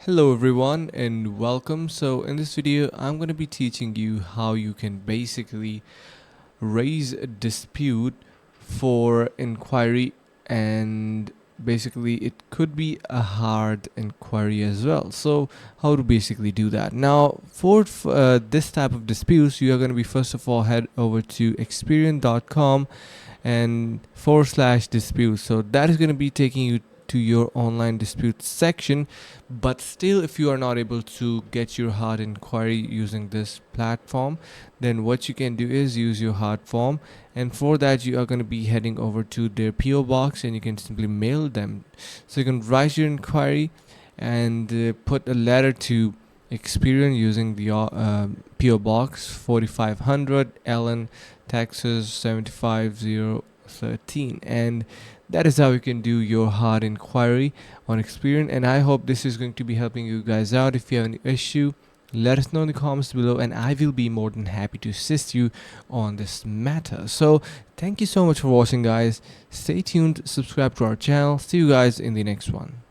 Hello everyone and welcome. So in this video I'm going to be teaching you how you can basically raise a dispute for inquiry, and basically it could be a hard inquiry as well. So how to basically do that? Now for this type of disputes, you are going to be first of all head over to experian.com and /dispute. So that is going to be taking you to your online disputes section. But still, if you are not able to get your hard inquiry using this platform, then what you can do is use your hard form, and for that you are going to be heading over to their PO box and you can simply mail them. So you can write your inquiry and put a letter to Experian using the PO box 4500 Allen, Texas 75013, and that is how you can do your hard inquiry on Experian. And I hope this is going to be helping you guys out. If you have any issue, let us know in the comments below and I will be more than happy to assist you on this matter. So thank you so much for watching, guys. Stay tuned, subscribe to our channel. See you guys in the next one.